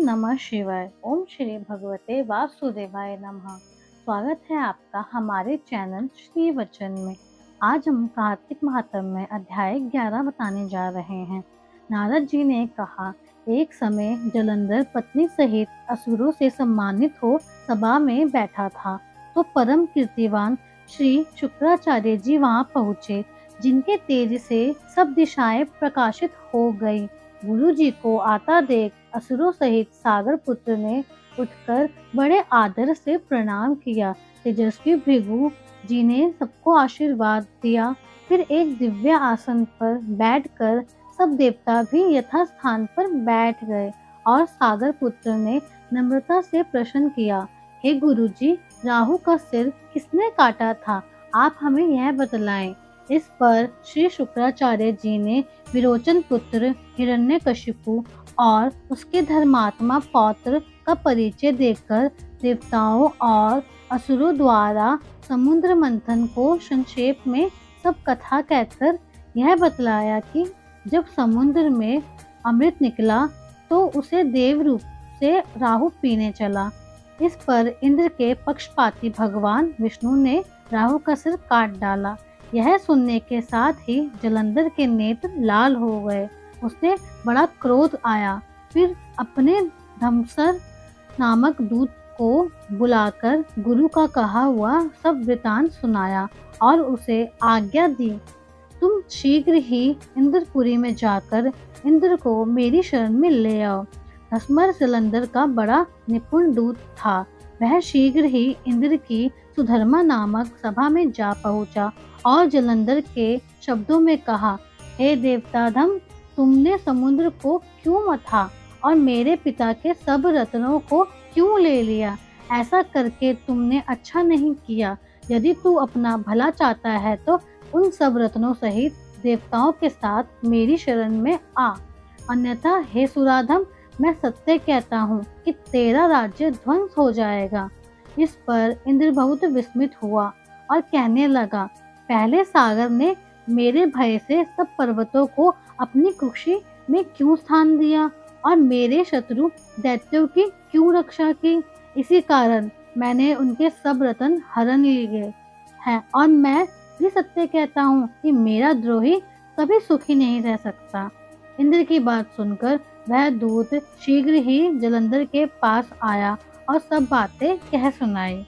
नमः शिवाय। ओम श्री भगवते वासुदेवाय नमः। स्वागत है आपका हमारे चैनल श्री वचन में। आज हम कार्तिक महात्म्य में अध्याय 11 बताने जा रहे हैं। नारद जी ने कहा, एक समय जलंधर पत्नी सहित असुरों से सम्मानित हो सभा में बैठा था, तो परम कीर्तिवान श्री शुक्राचार्य जी वहां पहुँचे, जिनके तेज से सब दिशाएं प्रकाशित हो गई। गुरु जी को आता देख असुरों सहित सागर पुत्र ने उठकर बड़े आदर से प्रणाम किया। तेजस्वी भृगु जी ने सबको आशीर्वाद दिया। फिर एक दिव्य आसन पर बैठकर सब देवता भी यथास्थान पर बैठ गए और सागर पुत्र ने नम्रता से प्रश्न किया, हे गुरु जी, राहु का सिर किसने काटा था? आप हमें यह बतलाएं। इस पर श्री शुक्राचार्य जी ने विरोचन पुत्र हिरण्यकशिपु और उसके धर्मात्मा पौत्र का परिचय देकर देवताओं और असुरों द्वारा समुद्र मंथन को संक्षेप में सब कथा कहकर यह बतलाया कि जब समुद्र में अमृत निकला तो उसे देव रूप से राहु पीने चला। इस पर इंद्र के पक्षपाती भगवान विष्णु ने राहु का सिर काट डाला। यह सुनने के साथ ही जलंधर के नेत्र लाल हो गए। उसे बड़ा क्रोध आया। फिर अपने धमसर नामक दूत को बुलाकर गुरु का कहा हुआ सब वृतांत सुनाया और उसे आज्ञा दी, तुम शीघ्र ही इंद्रपुरी में जाकर इंद्र को मेरी शरण में ले आओ। धसमर जलंधर का बड़ा निपुण दूत था। वह शीघ्र ही इंद्र की सुधर्मा नामक सभा में जा पहुंचा और जलंधर के शब्दों में कहा, हे देवताधम, तुमने समुद्र को क्यों मथा और मेरे पिता के सब रत्नों को क्यों ले लिया? ऐसा करके तुमने अच्छा नहीं किया। यदि तू अपना भला चाहता है तो उन सब रत्नों सहित देवताओं के साथ मेरी शरण में आ, अन्यथा हे सुराधम, मैं सत्य कहता हूँ कि तेरा राज्य ध्वंस हो जाएगा। इस पर इंद्र बहुत विस्मित हुआ और कहने लगा, पहले सागर ने मेरे भय से सब पर्वतों को अपनी कुक्षी में क्यों स्थान दिया और मेरे शत्रु दैत्यों की क्यों रक्षा की? इसी कारण मैंने उनके सब रत्न हरण लिए हैं और मैं भी सत्य कहता हूँ कि मेरा द्रोही कभी सुखी नहीं रह सकता। इंद्र की बात सुनकर वह दूत शीघ्र ही जलंधर के पास आया और सब बातें कह सुनाई,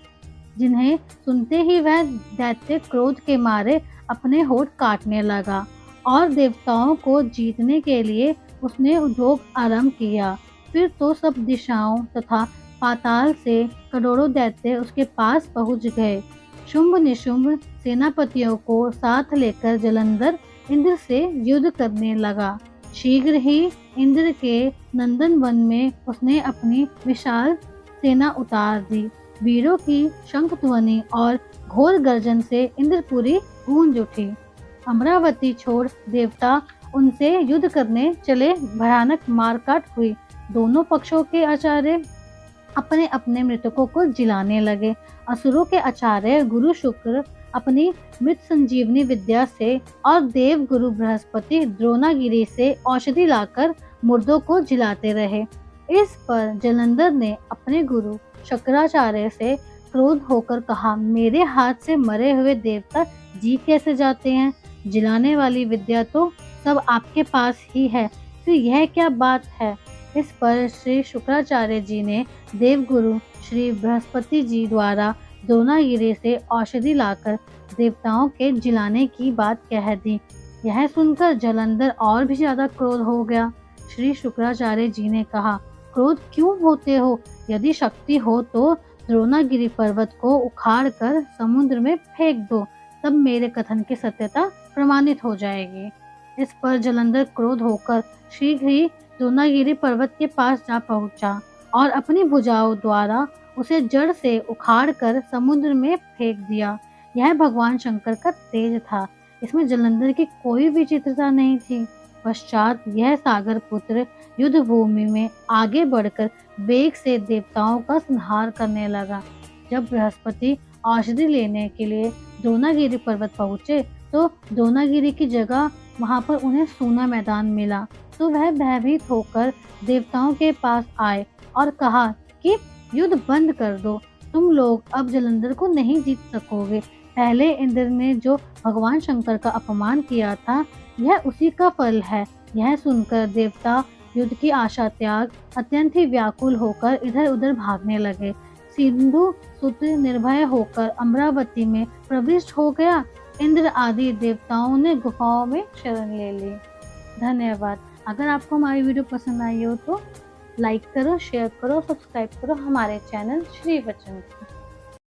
जिन्हें सुनते ही वह दैत्य क्रोध के मारे अपने होठ काटने लगा और देवताओं को जीतने के लिए उसने उद्योग आरंभ किया। फिर तो सब दिशाओं तथा पाताल से करोड़ों दैत्य उसके पास पहुंच गए। शुंभ निशुंभ सेनापतियों को साथ लेकर जलंधर इंद्र से युद्ध करने लगा। शीघ्र ही इंद्र के नंदन वन में उसने अपनी विशाल सेना उतार दी। वीरों की शंख ध्वनि और घोर गर्जन से इंद्रपुरी गूंज उठी। अमरावती छोड़ देवता उनसे युद्ध करने चले। भयानक मारकाट हुई। दोनों पक्षों के आचार्य अपने अपने मृतकों को जिलाने लगे। असुरों के आचार्य गुरु शुक्र अपनी मृत संजीवनी विद्या से और देव गुरु बृहस्पति द्रोणागिरी से औषधि लाकर मुर्दों को जिलाते रहे। इस पर जलंधर ने अपने गुरु शुक्राचार्य से क्रोध होकर कहा, मेरे हाथ से मरे हुए देवता जी कैसे जाते हैं? जिलाने वाली विद्या तो सब आपके पास ही है, फिर यह क्या बात है? इस पर श्री शुक्राचार्य जी ने देवगुरु श्री बृहस्पति जी द्वारा द्रोणागिरी से औषधि लाकर देवताओं के जिलाने की बात कह दी। यह सुनकर जलंधर और भी ज्यादा क्रोध हो गया। श्री शुक्राचार्य जी ने कहा, क्रोध क्यों होते हो? यदि शक्ति हो तो द्रोणागिरी पर्वत को उखाड़ कर समुद्र में फेंक दो, तब मेरे कथन की सत्यता प्रमाणित हो जाएगी। इस पर जलंधर क्रोध होकर शीघ्र ही द्रोणागिरी पर्वत के पास जा पहुंचा और अपनी भुजाओं द्वारा उसे जड़ से उखाड़ कर समुद्र में फेंक दिया। यह भगवान शंकर का तेज था। इसमें जलंधर की कोई विचित्रता नहीं थी। पश्चात यह सागर पुत्र युद्ध भूमि में आगे बढ़कर वेग से देवताओं का संहार करने लगा। जब बृहस्पति औषधि लेने के लिए द्रोणागिरी पर्वत पहुंचे तो द्रोणागिरी की जगह वहां पर उन्हें सूना मैदान मिला। तो वह भयभीत होकर देवताओं के पास आए और कहा कि युद्ध बंद कर दो, तुम लोग अब जलंधर को नहीं जीत सकोगे। पहले इंद्र ने जो भगवान शंकर का अपमान किया था, यह उसी का फल है। यह सुनकर देवता युद्ध की आशा त्याग अत्यंत ही व्याकुल होकर इधर उधर भागने लगे। सिंधु सुत निर्भय होकर अमरावती में प्रविष्ट हो गया। इंद्र आदि देवताओं ने गुफाओं में शरण ले ली। धन्यवाद। अगर आपको हमारी वीडियो पसंद आई हो तो लाइक करो, शेयर करो, सब्सक्राइब करो हमारे चैनल श्री वचन।